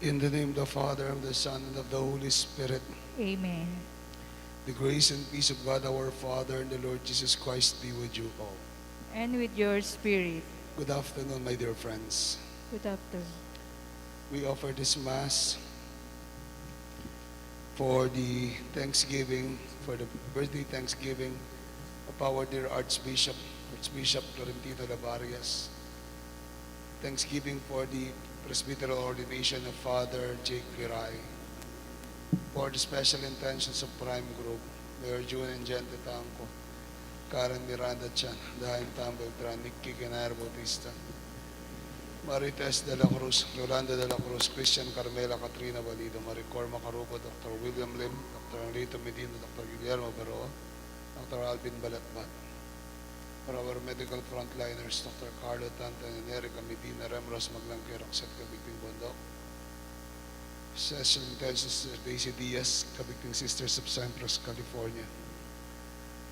In the name of the Father, of the Son, and of the Holy Spirit. Amen. The grace and peace of God our Father and the Lord Jesus Christ be with you all. And with your spirit. Good afternoon, my dear friends. Good afternoon. We offer this Mass for the Thanksgiving, for the birthday Thanksgiving of our dear Archbishop Florentino Lavarias. Thanksgiving for the presbyteral ordination of Father Jake Viray. For the special intentions of Prime Group, Mayor June and Gente Tanco, Karen Miranda Chan, Dahin Tambeltran, Nicky Ganaro Bautista, Marites de la Cruz, Yolanda de la Cruz, Christian Carmela Katrina Valido, Maricor Macarupo, Dr. William Lim, Dr. Anrito Medina, Dr. Guillermo Beroa, Dr. Alvin Balatbat. For our medical frontliners, Dr. Carlo Tantan and Erica Medina, Remros Maglangke, Roxette Kabigting Bondok, Special Intentions Daisy Diaz, Kabigting Sisters of Cypress, California.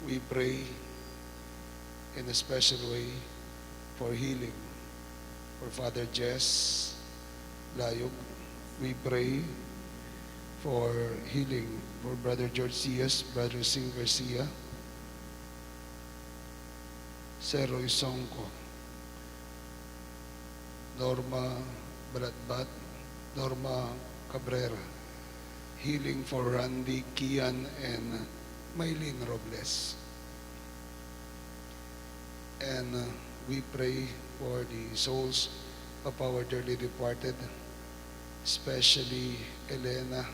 We pray in a special way for healing for Father Jess Layog. We pray for healing for Brother George Cias, Brother Sing Garcia, Seroy Songko, Norma Balatbat, Norma Cabrera. Healing for Randy, Kian, and Maylene Robles. And we pray for the souls of our dearly departed, especially Elena,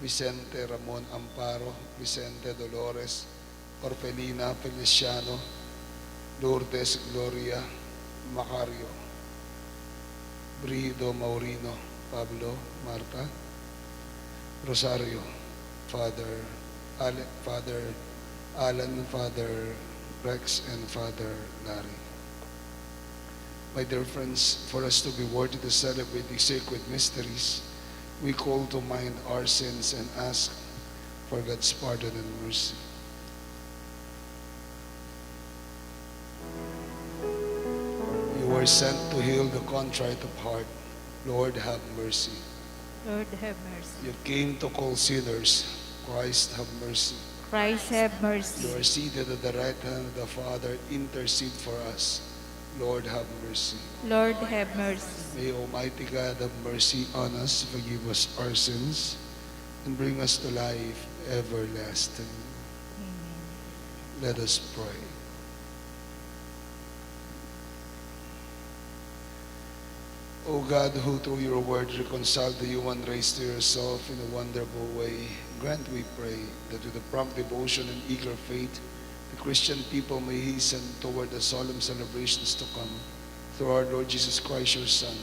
Vicente Ramon Amparo, Vicente Dolores, Orpelina Feliciano, Lourdes Gloria Macario, Brido Maurino, Pablo Marta, Rosario, Father Alan, Father Rex, and Father Larry. My dear friends, for us to be worthy to celebrate these sacred mysteries, we call to mind our sins and ask for God's pardon and mercy. You were sent to heal the contrite of heart. Lord, have mercy. Lord, have mercy. You came to call sinners. Christ, have mercy. Christ, have mercy. You are seated at the right hand of the Father. Intercede for us. Lord, have mercy. Lord, have mercy. May Almighty God have mercy on us, forgive us our sins, and bring us to life everlasting. Amen. Let us pray. O God, who through your word reconciled the human race to yourself in a wonderful way, grant, we pray, that with a prompt devotion and eager faith, the Christian people may hasten toward the solemn celebrations to come, through our Lord Jesus Christ, your Son,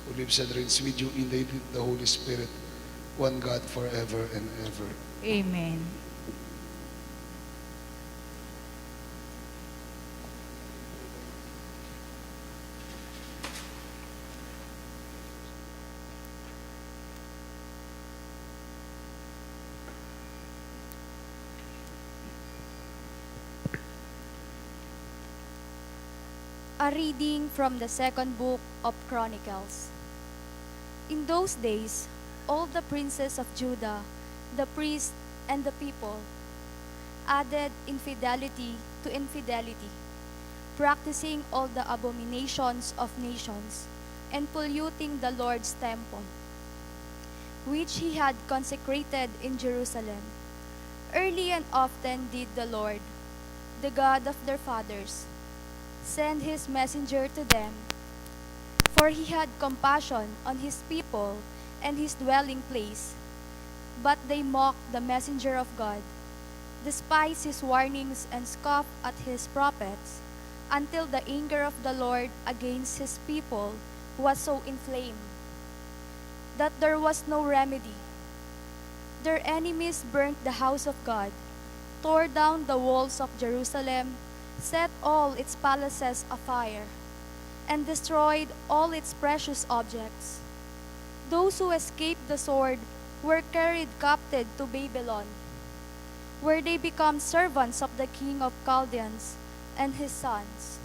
who lives and reigns with you in the unity of the Holy Spirit, one God forever and ever. Amen. A reading from the second book of Chronicles. In those days, all the princes of Judah, the priests and the people, added infidelity to infidelity, practicing all the abominations of nations, and polluting the Lord's temple, which he had consecrated in Jerusalem. Early and often did the Lord, the God of their fathers, send his messenger to them, for he had compassion on his people and his dwelling place. But they mocked the messenger of God, despised his warnings, and scoffed at his prophets, until the anger of the Lord against his people was so inflamed that there was no remedy. Their enemies burnt the house of God, tore down the walls of Jerusalem, set all its palaces afire, and destroyed all its precious objects. Those who escaped the sword were carried captive to Babylon, where they become servants of the king of Chaldeans and his sons,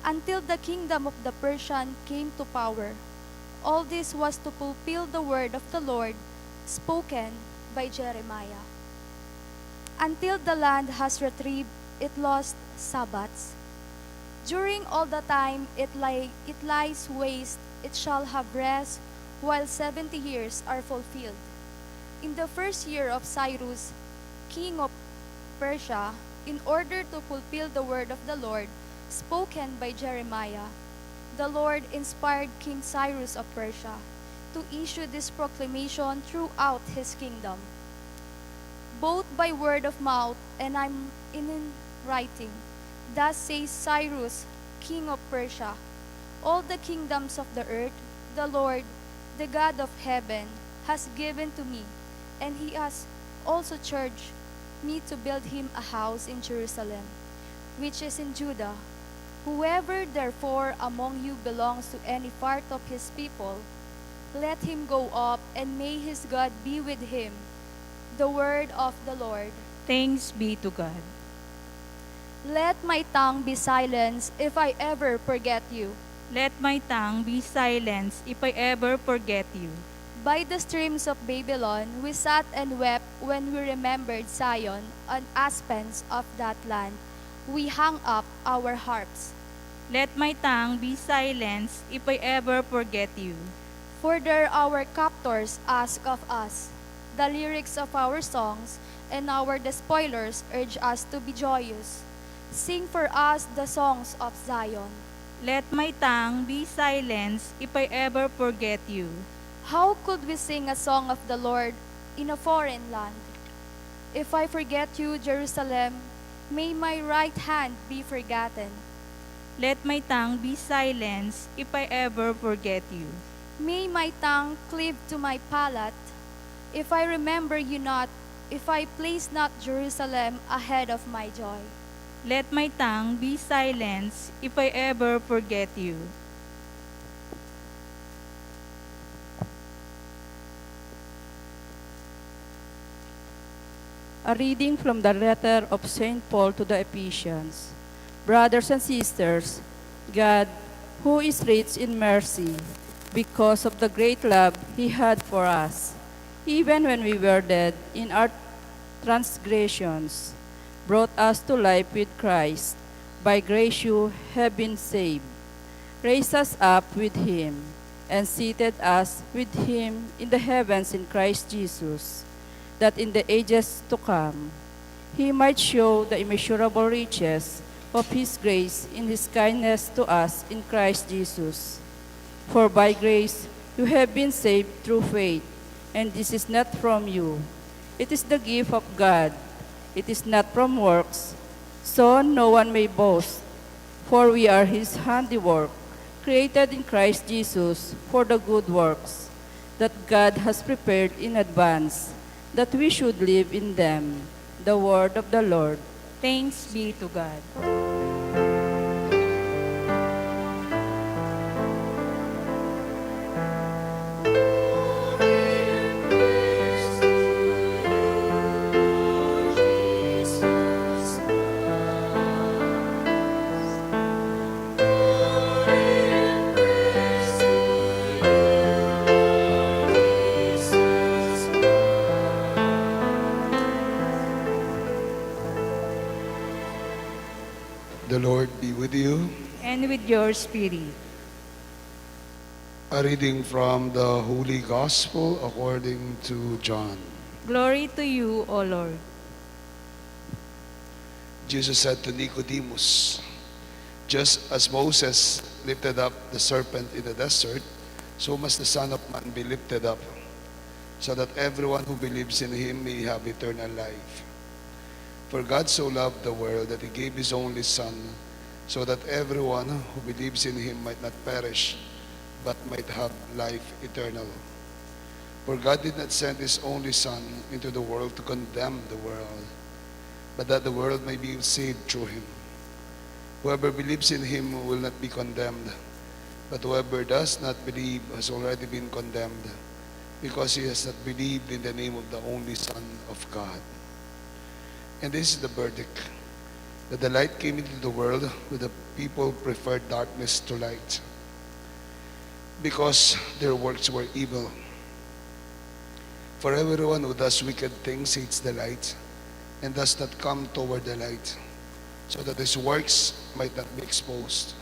until the kingdom of the Persian came to power. All this was to fulfill the word of the Lord spoken by Jeremiah. Until the land has retrieved its lost Sabbaths. During all the time it lies waste, it shall have rest while 70 years are fulfilled. In the first year of Cyrus, king of Persia, in order to fulfill the word of the Lord spoken by Jeremiah, the Lord inspired King Cyrus of Persia to issue this proclamation throughout his kingdom, both by word of mouth and in writing. Thus says Cyrus, king of Persia, all the kingdoms of the earth, the Lord, the God of heaven, has given to me, and he has also charged me to build him a house in Jerusalem, which is in Judah. Whoever therefore among you belongs to any part of his people, let him go up, and may his God be with him. The word of the Lord. Thanks be to God. Let my tongue be silenced if I ever forget you. Let my tongue be silenced if I ever forget you. By the streams of Babylon, we sat and wept when we remembered Zion, and aspens of that land. We hung up our harps. Let my tongue be silenced if I ever forget you. For there our captors ask of us the lyrics of our songs, and our despoilers urge us to be joyous. Sing for us the songs of Zion. Let my tongue be silenced if I ever forget you. How could we sing a song of the Lord in a foreign land? If I forget you, Jerusalem, may my right hand be forgotten. Let my tongue be silenced if I ever forget you. May my tongue cleave to my palate, if I remember you not, if I place not Jerusalem ahead of my joy. Let my tongue be silenced if I ever forget you. A reading from the letter of St. Paul to the Ephesians. Brothers and sisters, God, who is rich in mercy, because of the great love He had for us, even when we were dead in our transgressions, brought us to life with Christ. By grace you have been saved. Raised us up with Him, and seated us with Him in the heavens in Christ Jesus, that in the ages to come He might show the immeasurable riches of His grace in His kindness to us in Christ Jesus. For by grace you have been saved through faith, and this is not from you. It is the gift of God. It is not from works, so no one may boast. For we are His handiwork, created in Christ Jesus for the good works that God has prepared in advance, that we should live in them. The word of the Lord. Thanks be to God. The Lord be with you. And with your spirit. A reading from the Holy Gospel according to John. Glory to you, O Lord. Jesus said to Nicodemus, just as Moses lifted up the serpent in the desert, so must the Son of Man be lifted up, so that everyone who believes in him may have eternal life. For God so loved the world that he gave his only Son, so that everyone who believes in him might not perish, but might have life eternal. For God did not send his only Son into the world to condemn the world, but that the world may be saved through him. Whoever believes in him will not be condemned, but whoever does not believe has already been condemned, because he has not believed in the name of the only Son of God. And this is the verdict, that the light came into the world, but the people preferred darkness to light, because their works were evil. For everyone who does wicked things hates the light, and does not come toward the light, so that his works might not be exposed.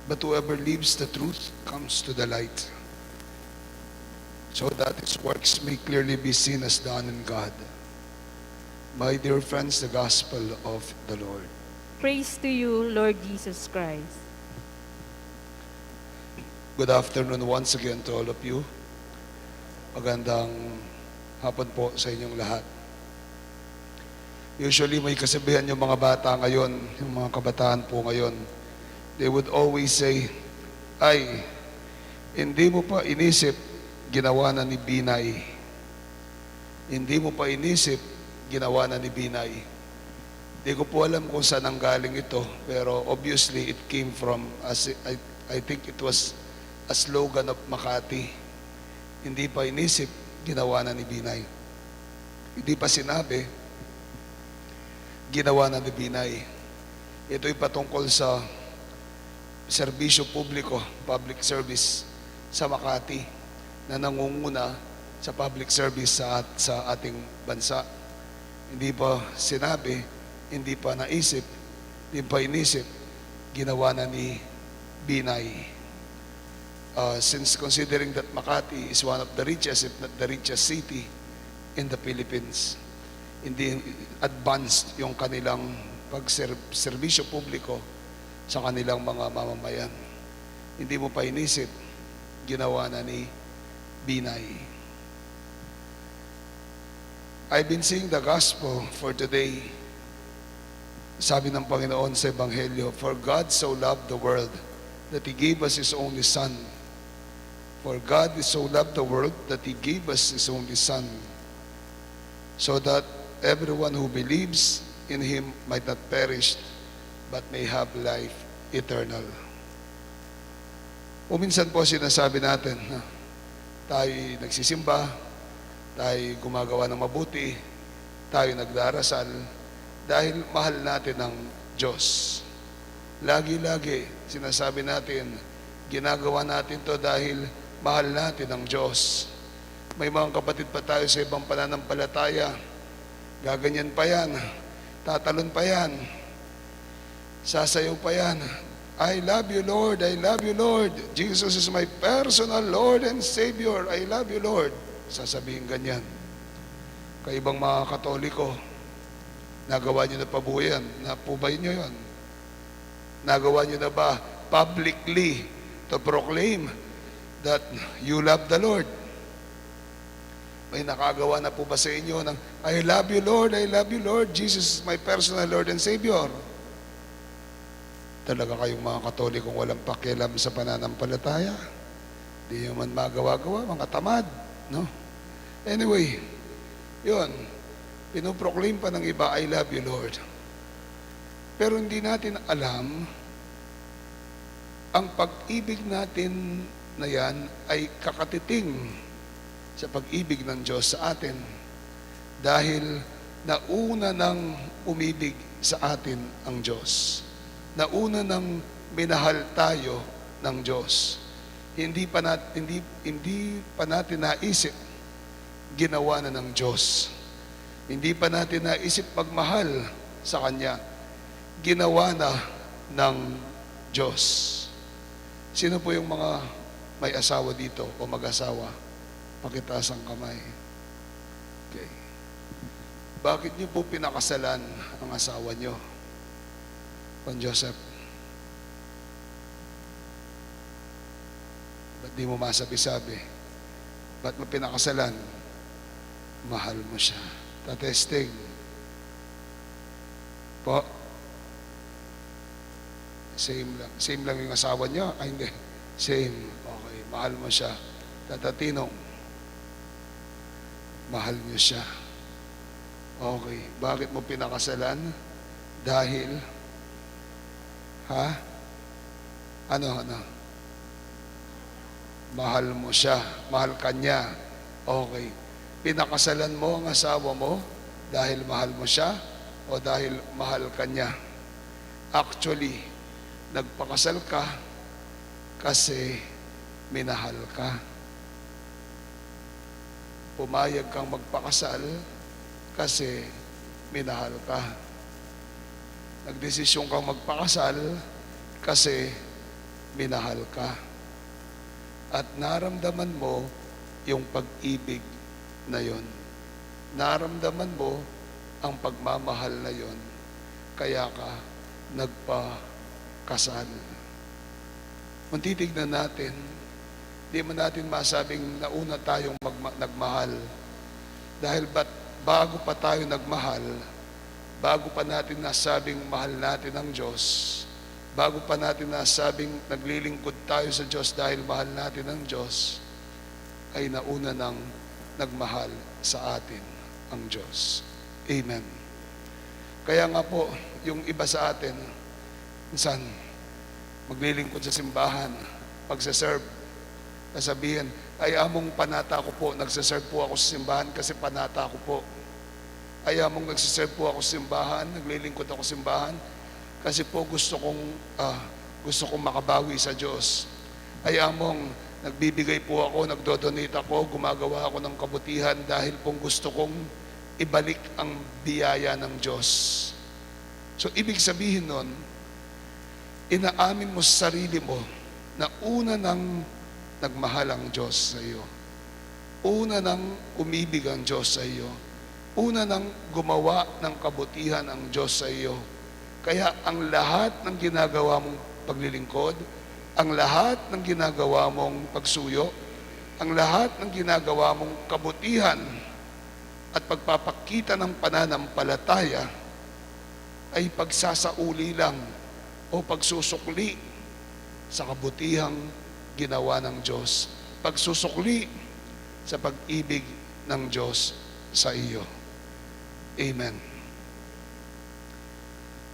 But whoever lives the truth comes to the light, so that his works may clearly be seen as done in God. My dear friends, the gospel of the Lord. Praise to you, Lord Jesus Christ. Good afternoon once again to all of you. Magandang hapon po sa inyong lahat. Usually may kasabihan yung mga bata ngayon, yung mga kabataan po ngayon. They would always say, ay, hindi mo pa inisip, ginawa na ni Binay. Hindi mo pa inisip, ginawa na ni Binay. Hindi ko po alam kung saan ang galing ito, pero obviously it came from, I think it was a slogan of Makati. Hindi pa inisip, ginawa na ni Binay. Hindi pa sinabi, ginawa na ni Binay. Ito'y patungkol sa serbisyo publiko, public service sa Makati, na nangunguna sa public service sa ating bansa. Hindi pa sinabi, hindi pa naisip, hindi pa inisip, ginawa na ni Binay. Since considering that Makati is one of the richest, if not the richest city in the Philippines, hindi advanced yung kanilang pagserbisyo publiko sa kanilang mga mamamayan. Hindi mo pa inisip, ginawa na ni Binay. I've been seeing the gospel for today. Sabi ng Panginoon sa Ebanghelyo, for God so loved the world that He gave us His only Son. For God so loved the world that He gave us His only Son, so that everyone who believes in Him might not perish, but may have life eternal. O minsan po sinasabi natin, tayo nagsisimba, tayo gumagawa ng mabuti, tayo nagdarasal, dahil mahal natin ang Diyos. Lagi-lagi sinasabi natin, ginagawa natin to dahil mahal natin ang Diyos. May mga kapatid pa tayo sa ibang pananampalataya, gaganyan pa yan, tatalon pa yan, sasayaw pa yan, I love you, Lord, I love you, Lord. Jesus is my personal Lord and Savior. I love you, Lord. Sasabihin ganyan. Kaibang mga Katoliko, nagawa nyo na pa po yan? Napubay nyo yan? Nagawa nyo na ba publicly to proclaim that you love the Lord? May nakagawa na po ba sa inyo ng I love you, Lord, I love you, Lord, Jesus is my personal Lord and Savior? Talaga kayong mga Katolikong walang pakialam sa pananampalataya. Di nyo man magawa-gawa, mga tamad, no? Anyway, yun, pinoproclaim pa ng iba, I love you, Lord. Pero hindi natin alam, ang pag-ibig natin na yan ay kakatiting sa pag-ibig ng Diyos sa atin. Dahil nauna nang umibig sa atin ang Diyos. Nauna nang minahal tayo ng Diyos. Hindi pa natin naisip, ginawa na ng Diyos. Hindi pa natin naisip pagmahal sa Kanya, ginawa na ng Diyos. Sino po yung mga may asawa dito o mag-asawa? Pakitaas ang kamay. Okay. Bakit niyo po pinakasalan ang asawa niyo? Juan Joseph. Ba't di mo masabi-sabi? Ba't mo pinakasalan? Mahal mo siya. Tatesting. Po? Same lang. Same lang yung asawa niyo? Ay, hindi. Same. Okay. Mahal mo siya. Tatatinong. Mahal niyo siya. Okay. Bakit mo pinakasalan? Dahil Ano? Mahal mo siya. Mahal ka niya. Okay. Pinakasalan mo ang asawa mo dahil mahal mo siya o dahil mahal ka niya? Actually, nagpakasal ka kasi minahal ka. Pumayag kang magpakasal kasi minahal ka. Nagdesisyon kang magpakasal kasi minahal ka. At naramdaman mo yung pag-ibig na yon. Naramdaman mo ang pagmamahal na yon. Kaya ka nagpakasal. Kung titignan natin, di man natin masabing nauna tayong nagmahal. Dahil bago pa tayo nagmahal, bago pa natin nasabing mahal natin ang Diyos, bago pa natin nasabing naglilingkod tayo sa Diyos dahil mahal natin ang Diyos, ay nauna nang nagmahal sa atin ang Diyos. Amen. Kaya nga po, yung iba sa atin, minsan, maglilingkod sa simbahan, magsaserve, sasabihin, ay among panata ko po, nagsaserve po ako sa simbahan kasi panata ko po. Ay among nagsaserve po ako sa simbahan, naglilingkod ako sa simbahan, kasi po gusto kong makabawi sa Diyos. Ay among nagbibigay po ako, nagdodonate ako, gumagawa ako ng kabutihan dahil pong gusto kong ibalik ang biyaya ng Diyos. So, ibig sabihin nun, inaamin mo sa sarili mo na una nang nagmahal ang Diyos sa iyo. Una nang umibig ang Diyos sa iyo. Una nang gumawa ng kabutihan ang Diyos sa iyo. Kaya ang lahat ng ginagawa mong paglilingkod, ang lahat ng ginagawa mong pagsuyo, ang lahat ng ginagawa mong kabutihan at pagpapakita ng pananampalataya ay pagsasauli lang o pagsusukli sa kabutihang ginawa ng Diyos. Pagsusukli sa pag-ibig ng Diyos sa iyo. Amen.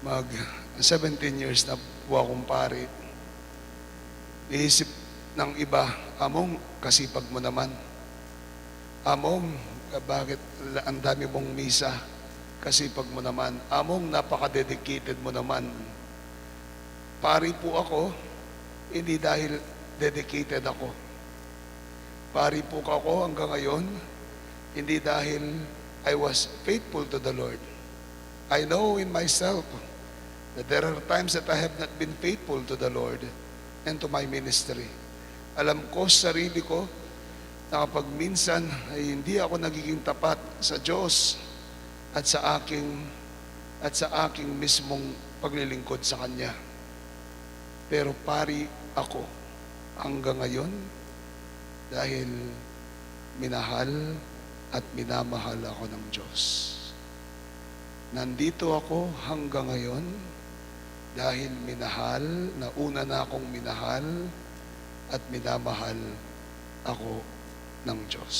17 years na po akong pare. Iisip ng iba, among kasipag mo naman. Among, bakit ang dami mong misa? Kasipag mo naman. Among, napaka-dedicated mo naman. Pari po ako, hindi dahil dedicated ako. Pari po ako hanggang ngayon, hindi dahil I was faithful to the Lord. I know in myself that there are times that I have not been faithful to the Lord and to my ministry. Alam ko sa sarili ko na kapag minsan ay hindi ako nagiging tapat sa Diyos at sa aking mismong paglilingkod sa Kanya. Pero pari ako hanggang ngayon dahil minahal at minamahal ako ng Diyos. Nandito ako hanggang ngayon dahil minahal, nauna na akong minahal at minamahal ako ng Diyos.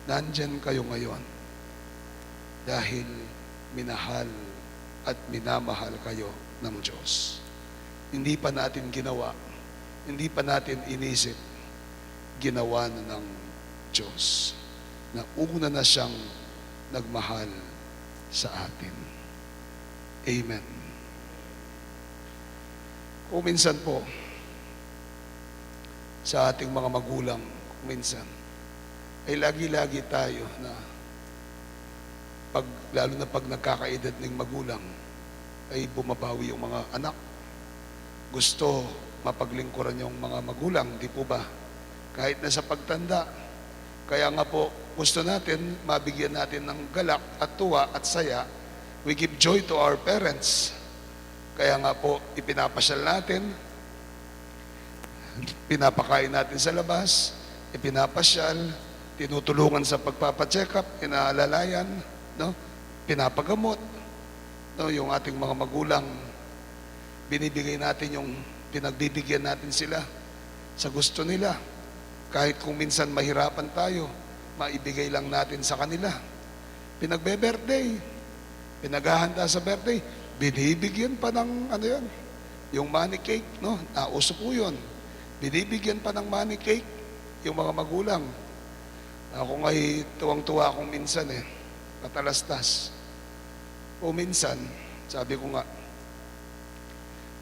Nandyan kayo ngayon dahil minahal at minamahal kayo ng Diyos. Hindi pa natin ginawa, hindi pa natin inisip, ginawa na ng Diyos na una na siyang nagmahal sa atin. Amen. Kung minsan po, sa ating mga magulang, kung minsan, ay lagi-lagi tayo na lalo na pag nagkakaedad ng magulang, ay bumabawi yung mga anak. Gusto mapaglingkuran yung mga magulang, di po ba? Kahit na sa pagtanda. Kaya nga po, gusto natin, mabigyan natin ng galak at tuwa at saya. We give joy to our parents. Kaya nga po, ipinapasyal natin, pinapakain natin sa labas, ipinapasyal, tinutulungan sa pagpapacheck up, inaalalayan, no? Pinapagamot, no? Yung ating mga magulang, binibigay natin yung pinagbibigyan natin sila sa gusto nila. Kahit kung minsan mahirapan tayo, maibigay lang natin sa kanila. Pinagbe-birthday, pinaghahanda sa birthday, binibigyan pa ng ano yun, yung money cake, no? Nauso po yun. Binibigyan pa ng money cake yung mga magulang. Ako nga'y tuwang-tuwa akong minsan katalastas. O minsan, sabi ko nga,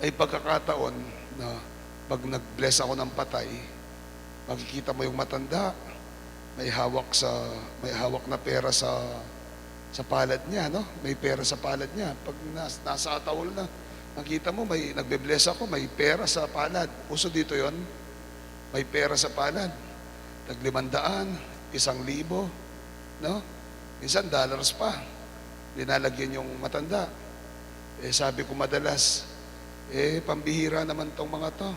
ay pagkakataon na pag nag-bless ako ng patay, Makikita mo yung matanda, may hawak na pera sa palad niya, no? May pera sa palad niya. Pag nasa atawol na, makita mo may nagbe-bless ako, may pera sa palad. Uso dito 'yon. May pera sa palad. Tag 500, 1,000, no? Minsan dollars pa. Linalagyan yung matanda. Sabi ko madalas, pambihira naman tong mga to.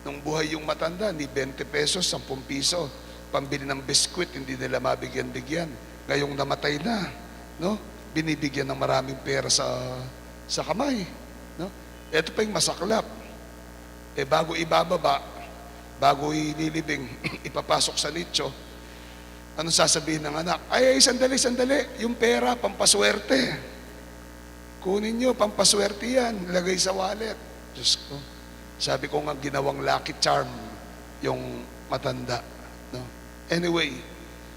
Nung buhay yung matanda, ni 20 pesos, 10 piso, pambili ng biskwit, hindi nila mabigyan-bigyan. Ngayong namatay na, no? Binibigyan ng maraming pera sa kamay, no? Ito pa yung masaklap. Bago ibababa, bago ililibing, ipapasok sa nicho, anong sasabihin ng anak? Ay, sandali, yung pera, pampaswerte. Kunin nyo, pampaswerte yan, lagay sa wallet. Diyos ko. Sabi ko nga ginawang lucky charm yung matanda. No? Anyway,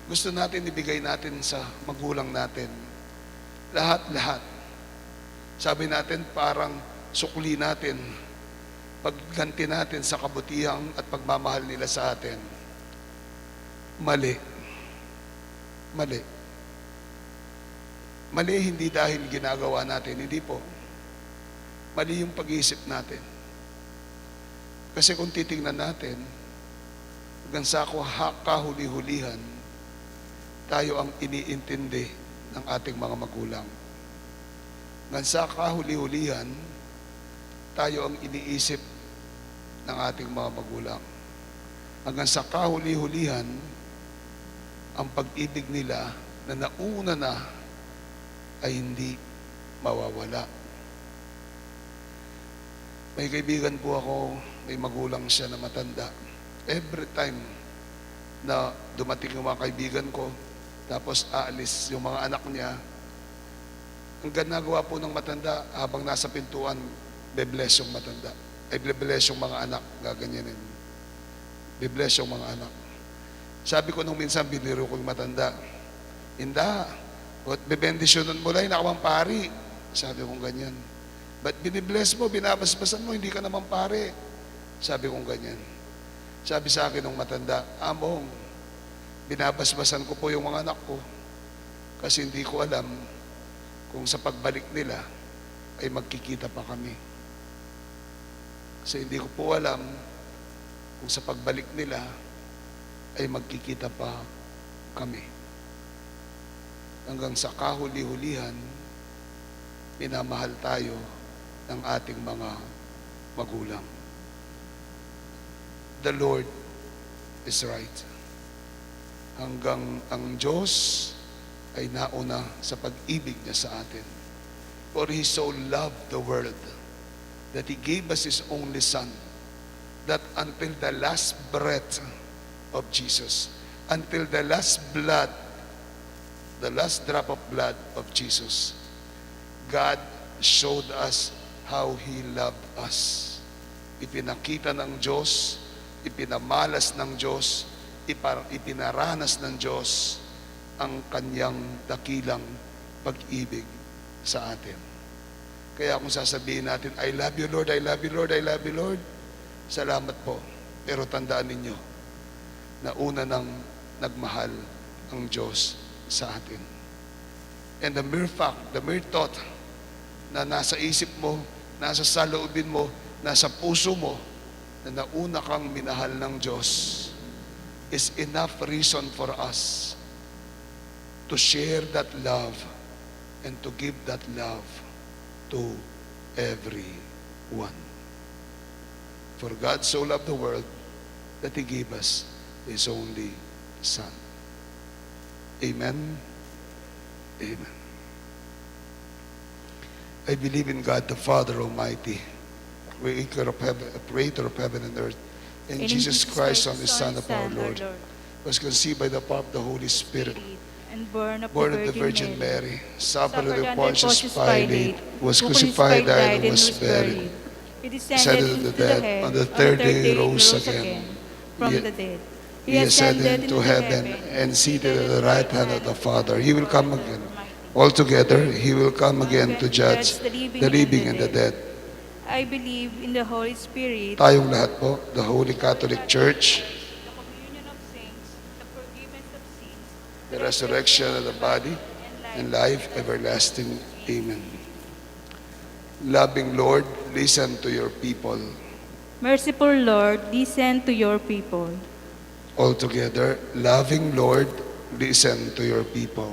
gusto natin ibigay natin sa magulang natin. Lahat-lahat. Sabi natin parang sukli natin, pagganti natin sa kabutihan at pagmamahal nila sa atin. Mali. Mali. Mali hindi dahil ginagawa natin, hindi po. Mali yung pag-iisip natin. Kasi kung titingnan natin, hanggang sa kahuli-hulihan, tayo ang iniintindi ng ating mga magulang. Hanggang sa kahuli-hulihan, tayo ang iniisip ng ating mga magulang. Hanggang sa kahuli-hulihan, ang pag-ibig nila na nauna na ay hindi mawawala. May kaibigan po ako, may magulang siya na matanda. Every time na dumating yung mga kaibigan ko, tapos aalis yung mga anak niya, ang ginagawa po ng matanda, habang nasa pintuan, be-bless yung matanda. Ay, be-bless yung mga anak, gaganyanin. Be-bless yung mga anak. Sabi ko nung minsan, biniro ko yung matanda, Inda, at bebendisyonan mo lang, nakamang pari. Sabi kong ganyan. Ba't binibless mo, binabasbasan mo, hindi ka naman pare? Sabi kong ganyan. Sabi sa akin ng matanda, Among, binabasbasan ko po yung mga anak ko kasi hindi ko alam kung sa pagbalik nila ay magkikita pa kami. Kasi hindi ko po alam kung sa pagbalik nila ay magkikita pa kami. Hanggang sa kahuli-hulihan, minamahal tayo ng ating mga magulang. The Lord is right. Hanggang ang Diyos ay nauna sa pag-ibig niya sa atin. For He so loved the world that He gave us His only Son, that until the last breath of Jesus, until the last blood, the last drop of blood of Jesus, God showed us how He loved us. Ipinakita ng Diyos, ipinamalas ng Diyos, ipinaranas ng Diyos ang kanyang dakilang pag-ibig sa atin. Kaya kung sasabihin natin, I love you Lord, I love you Lord, I love you Lord, salamat po. Pero tandaan ninyo, na una nang nagmahal ang Diyos sa atin. And the mere fact, the mere thought na nasa isip mo, nasa saloobin mo, nasa puso mo, na nauna kang minahal ng Diyos is enough reason for us to share that love and to give that love to everyone. For God so loved the world that He gave us His only Son. Amen. Amen. I believe in God the Father Almighty, creator of heaven and earth, and In Jesus Christ, His Son of our Son, Lord, was conceived by the power of the Holy Spirit, and born of born of the the Virgin Mary, suffered suffered under under Pontius Pontius Pilate, Pilate, was who crucified, died, and was was buried. He Descended descended into into the the dead. dead. On the third day he rose again from He- the dead. He ascended into heaven and seated at the right hand of the Father. He will come again. Altogether, He will come again to judge the living and the dead. I believe in the Holy Spirit, Tayong lahat po, the Holy Catholic Church, resurrection of the body, and life everlasting. Amen. Loving Lord, listen to your people. Merciful Lord, listen to your people. Altogether, loving Lord, listen to your people.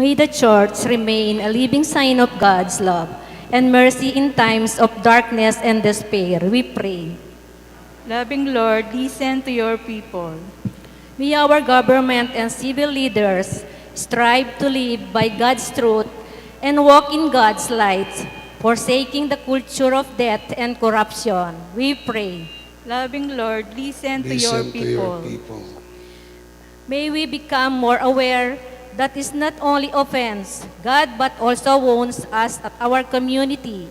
May the Church remain a living sign of God's love and mercy in times of darkness and despair, we pray. Loving Lord, listen to your people. May our government and civil leaders strive to live by God's truth and walk in God's light, forsaking the culture of death and corruption, we pray. Loving Lord, listen to your Listen to your people. people. May we become more aware that is not only offense God but also wounds us at our community.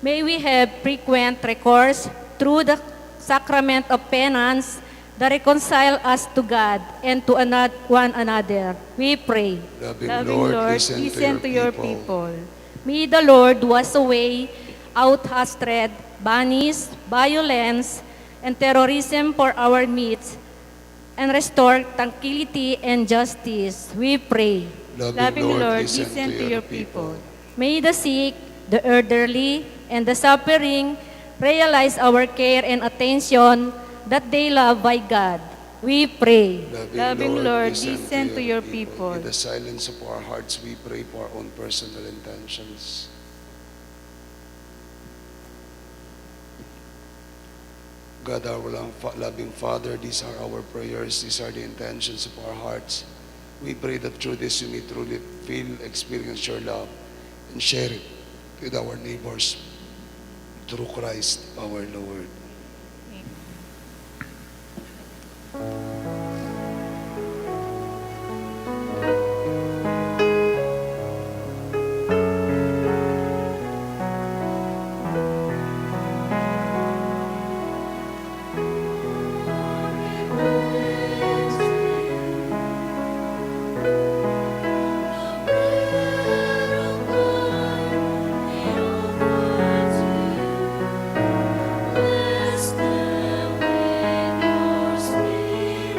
May we have frequent recourse through the sacrament of penance that reconcile us to God and to one another. We pray. Loving Lord, listen to your people. May the Lord wash away out hatred, banish violence, and terrorism for our midst, and restore tranquility and justice. We pray. Loving Lord, listen to your people. May the sick, the elderly, and the suffering realize our care and attention that they love by God. We pray. Loving Lord, listen to your people. In the silence of our hearts, we pray for our own personal intentions. God, our loving Father, these are our prayers, these are the intentions of our hearts. We pray that through this you may truly feel, experience your love, and share it with our neighbors through Christ our Lord. Bless them with your spirit.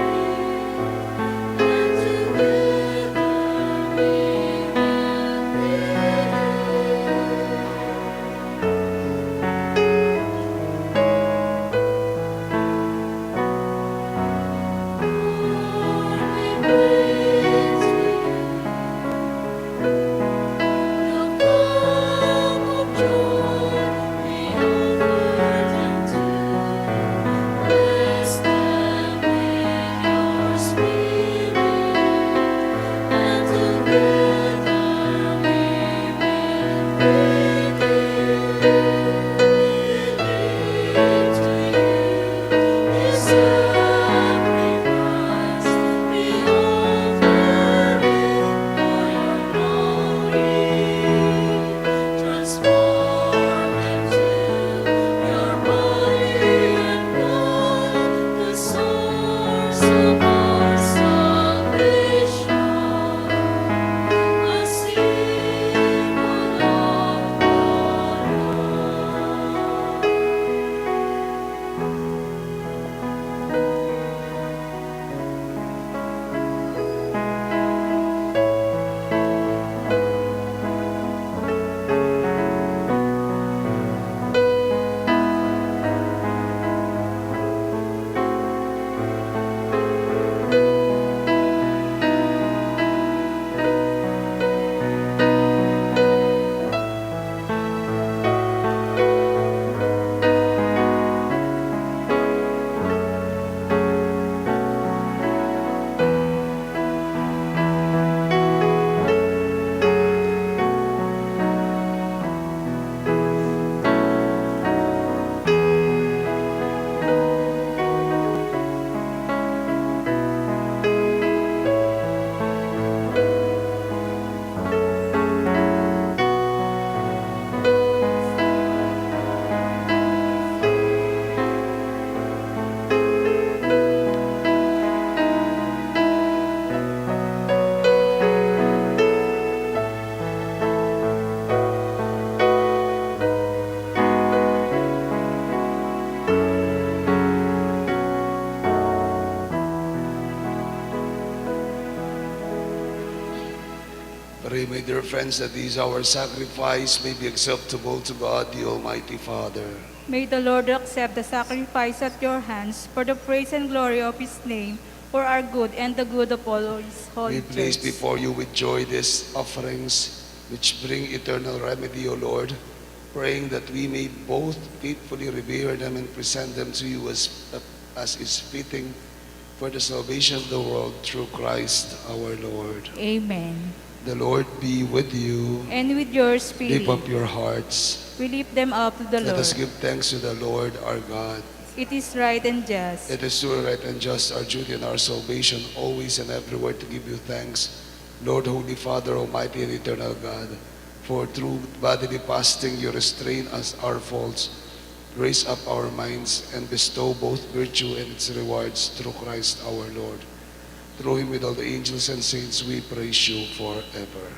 Pray, my dear friends, that these our sacrifice may be acceptable to God, the Almighty Father. May the Lord accept the sacrifice at your hands for the praise and glory of his name, for our good and the good of all his holy We place church. before you with joy these offerings which bring eternal remedy, O Lord, praying that we may both faithfully revere them and present them to you as is fitting for the salvation of the world through Christ our Lord. Amen. The Lord be with you. And with your spirit, Lift up your hearts. we lift them up to the Let Lord. us give thanks to the Lord our God. It is right and just. It is true, right, and just, our duty and our salvation, always and everywhere to give you thanks, Lord, Holy Father, Almighty and eternal God. For through bodily fasting you restrain us our faults, raise up our minds, and bestow both virtue and its rewards through Christ our Lord. Through him, with all the angels and saints, we praise you forever.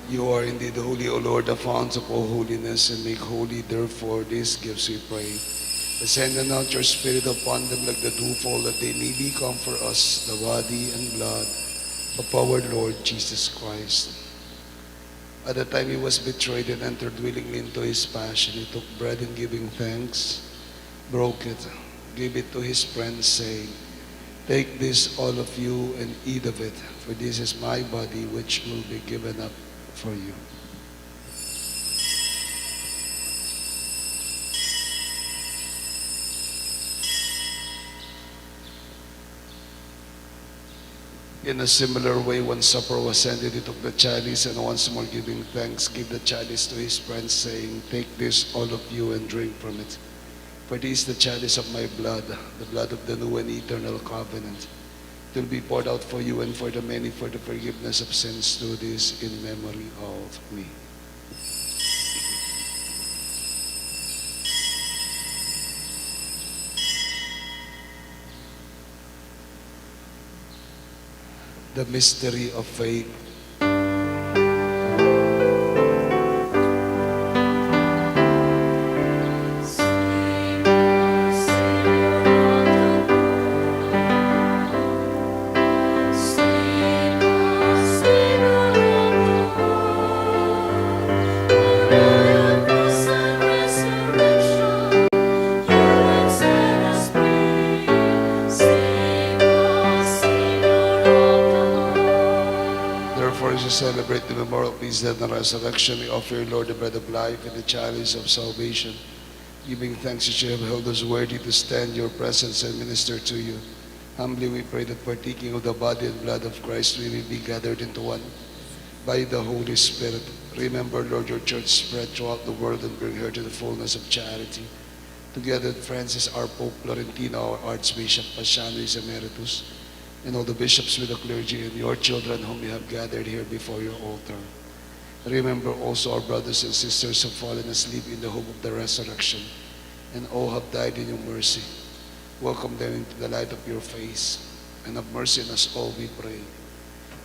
You are indeed holy, O Lord, the fount of all holiness, and make holy, therefore, these gifts, we pray. Send out your Spirit upon them like the dewfall, that they may become for us the body and blood of our Lord Jesus Christ. At the time he was betrayed and entered willingly into his passion, he took bread and giving thanks, broke it, gave it to his friends, saying, "Take this, all of you, and eat of it, for this is my body, which will be given up for you." In a similar way, when supper was ended, he took the chalice, and once more giving thanks, gave the chalice to his friends, saying, "Take this, all of you, and drink from it. For this is the chalice of my blood, the blood of the new and eternal covenant. It will be poured out for you and for the many for the forgiveness of sins. Do this in memory of me." The mystery of faith. As we celebrate the memorial of his death and resurrection, we offer you, Lord, the bread of life and the chalice of salvation, giving thanks that you have held us worthy to stand in your presence and minister to you. Humbly we pray that, partaking of the body and blood of Christ, we may be gathered into one by the Holy Spirit. Remember, Lord, your church spread throughout the world and bring her to the fullness of charity. Together with Francis, our Pope, Florentino, our Archbishop, Paciano is Emeritus, and all the bishops with the clergy, and your children whom you have gathered here before your altar. Remember also our brothers and sisters who have fallen asleep in the hope of the resurrection, and all have died in your mercy. Welcome them into the light of your face, and have mercy on us all, we pray,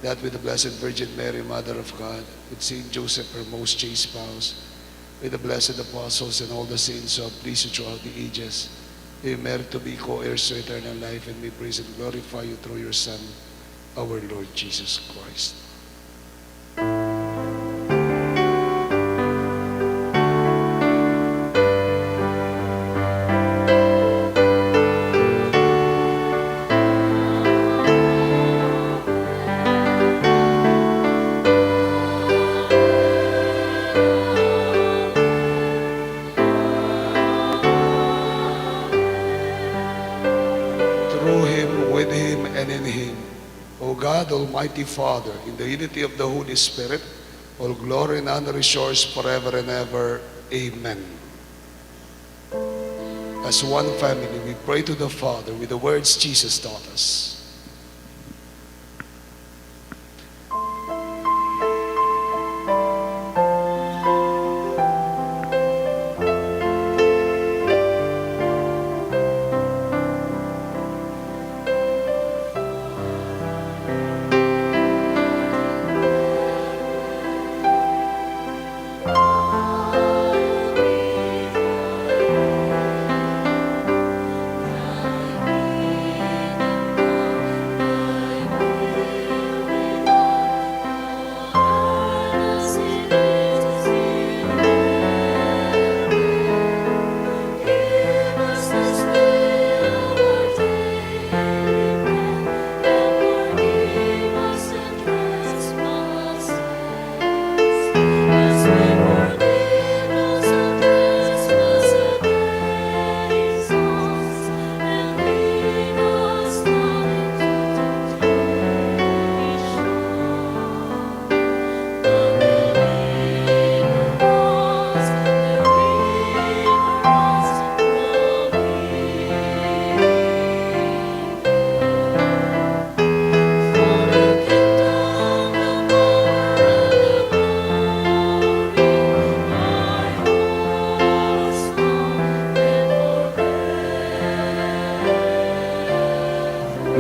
that with the Blessed Virgin Mary, Mother of God, with Saint Joseph, her most chaste spouse, with the blessed apostles and all the saints who have pleased you throughout the ages, we merit to be co-heirs to eternal life, and we praise and glorify you through your Son, our Lord Jesus Christ. God Almighty Father, in the unity of the Holy Spirit, all glory and honor is yours forever and ever. Amen. As one family, we pray to the Father with the words Jesus taught us.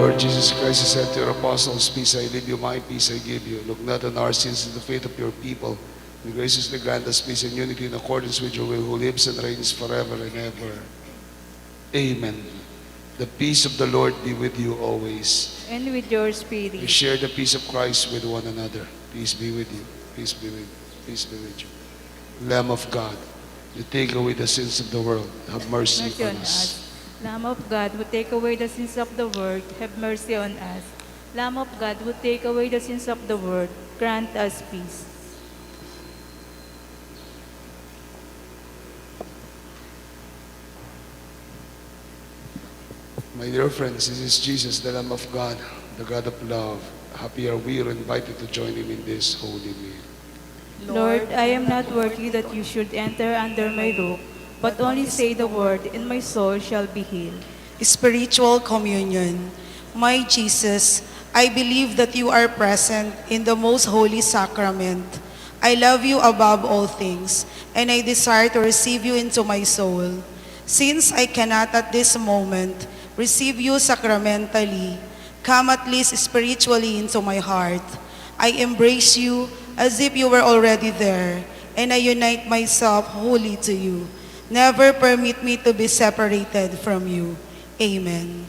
Lord Jesus Christ, you said to your apostles, peace I leave you, my peace I give you. Look not on our sins and the faith of your people, and graciously grant us peace and unity in accordance with your will, who lives and reigns forever and ever. Amen. The peace of the Lord be with you always. And with your We spirit. share the peace of Christ with one another. Peace be with you. Peace be with you. Peace be with you. Lamb of God, you take away the sins of the world. Have mercy Mercy on on us. us. Lamb of God, who take away the sins of the world, have mercy on us. Lamb of God, who take away the sins of the world, grant us peace. My dear friends, this is Jesus, the Lamb of God, the God of love. Happy are we are invited to join him in this holy meal. Lord, I am not worthy that you should enter under my roof, but only say the word, and my soul shall be healed. Spiritual communion. My Jesus, I believe that you are present in the most holy sacrament. I love you above all things, and I desire to receive you into my soul. Since I cannot at this moment receive you sacramentally, come at least spiritually into my heart. I embrace you as if you were already there, and I unite myself wholly to you. Never permit me to be separated from you. Amen.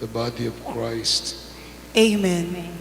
The body of Christ. Amen. Amen.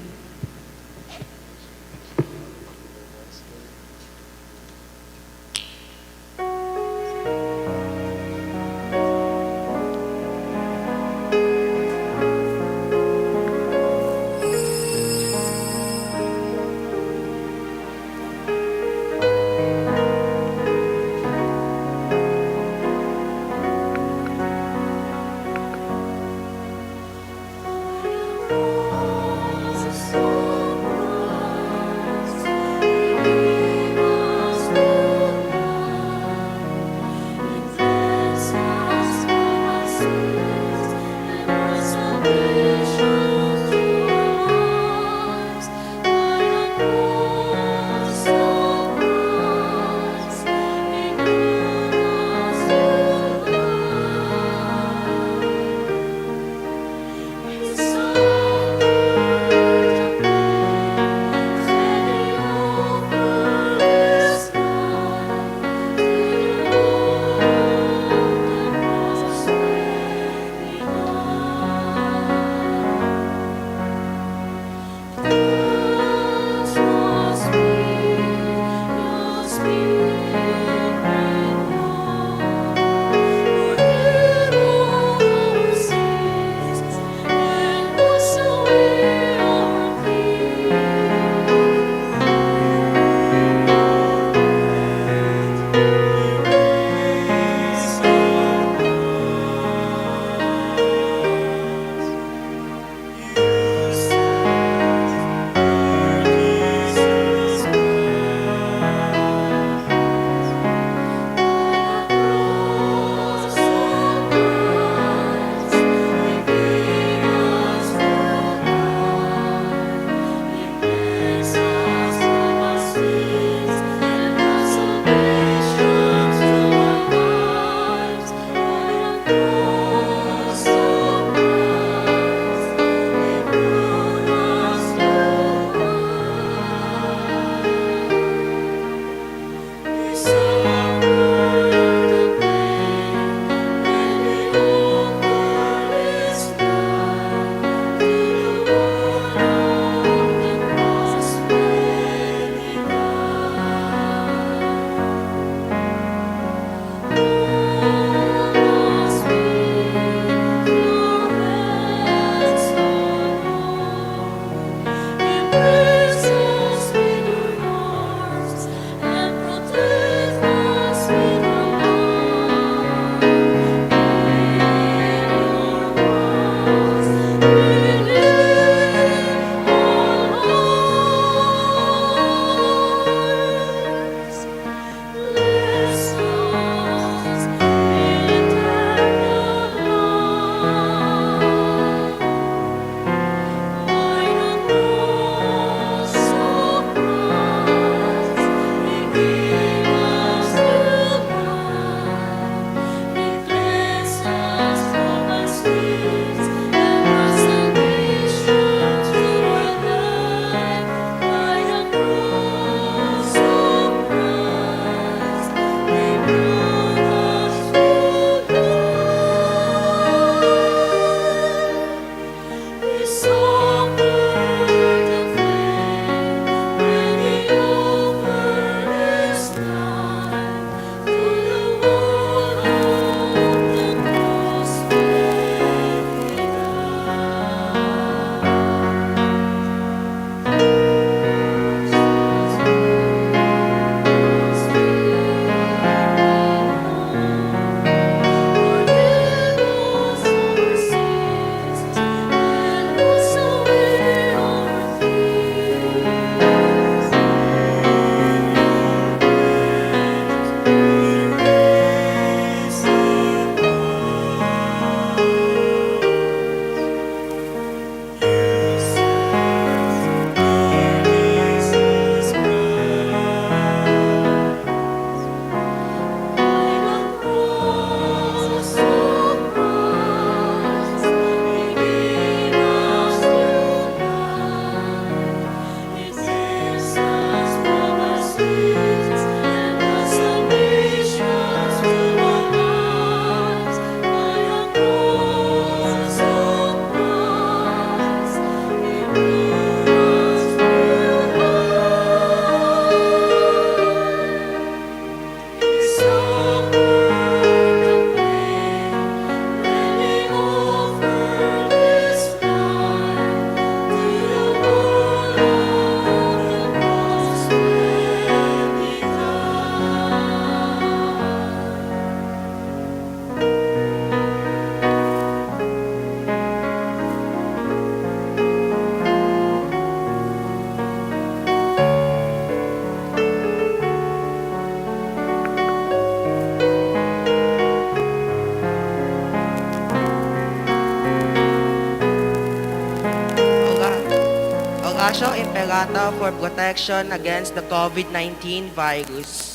Compassion Imperata for protection against the COVID-19 virus.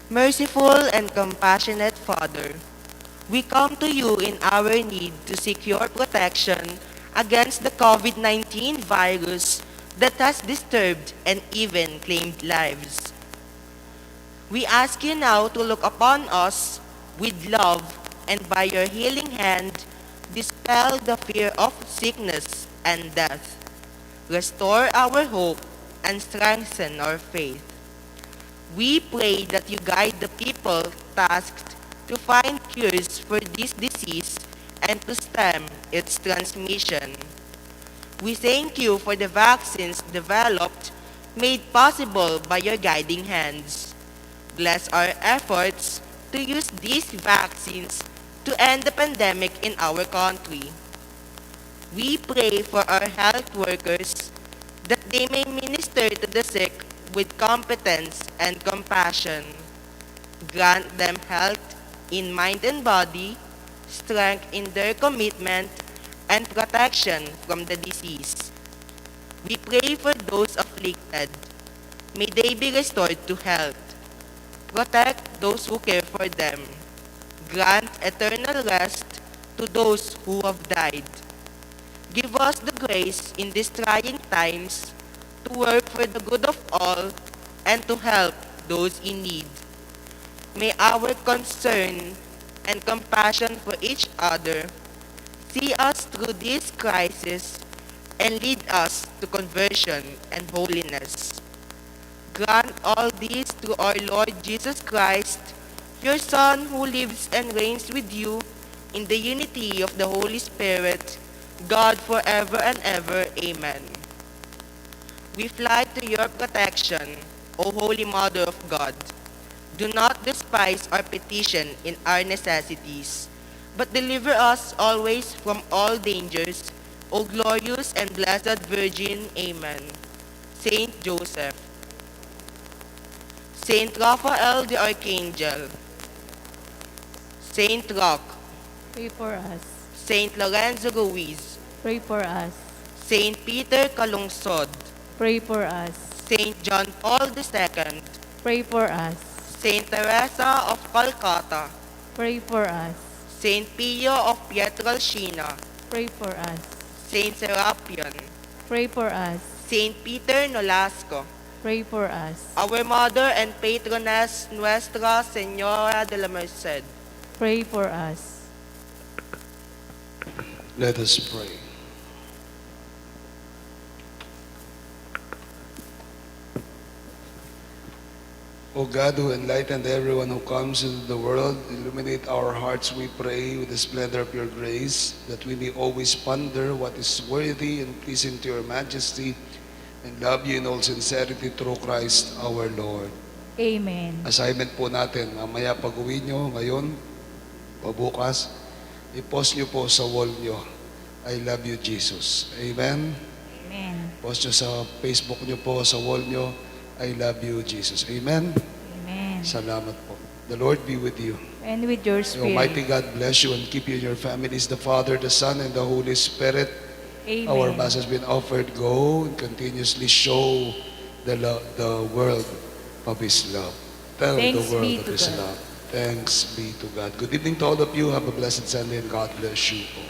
Merciful and compassionate Father, we come to you in our need to seek your protection against the COVID-19 virus that has disturbed and even claimed lives. We ask you now to look upon us with love and by your healing hand, dispel the fear of sickness and death. Restore our hope and strengthen our faith. We pray that you guide the people tasked to find cures for this disease and to stem its transmission. We thank you for the vaccines developed, made possible by your guiding hands. Bless our efforts to use these vaccines to end the pandemic in our country. We pray for our health workers that they may minister to the sick with competence and compassion. Grant them health in mind and body, strength in their commitment, and protection from the disease. We pray for those afflicted. May they be restored to health. Protect those who care for them. Grant eternal rest to those who have died. Give us the grace in these trying times to work for the good of all and to help those in need. May our concern and compassion for each other see us through this crisis and lead us to conversion and holiness. Grant all this through our Lord Jesus Christ, your Son, who lives and reigns with you in the unity of the Holy Spirit, God forever and ever. Amen. We fly to your protection, O Holy Mother of God. Do not despise our petition in our necessities, but deliver us always from all dangers, O glorious and blessed Virgin. Amen. Saint Joseph, Saint Raphael the Archangel, Saint Roch, Pray for us. Saint Lorenzo Ruiz, Pray for us. Saint Peter Calungsod, Pray for us. Saint John Paul II, Pray for us. Saint Teresa of Calcutta, Pray for us. Saint Pio of Pietrelcina, Pray for us. Saint Serapion, Pray for us. Saint Peter Nolasco, Pray for us. our Mother and Patroness, Nuestra, Señora, Dela Merced. Pray for us. Let us pray. O God, who enlightened everyone who comes into the world, illuminate our hearts, we pray, with the splendor of your grace, that we may always ponder what is worthy and pleasing to your majesty, and love you in all sincerity through Christ our Lord. Amen. Assignment po natin, mamaya pag-uwi nyo, ngayon, pabukas, i-post nyo po sa wall nyo, I love you, Jesus. Amen? Amen. Post nyo sa Facebook nyo po, sa wall nyo, I love you, Jesus. Amen? Amen. Salamat po. The Lord be with you. And with your The Almighty spirit. God bless you and keep you and your families, the Father, the Son, and the Holy Spirit. Amen. Our Mass has been offered. Go and continuously show the world of His love. Tell Thanks the world be of to His God. love. Thanks be to God. Good evening to all of you. Have a blessed Sunday and God bless you all.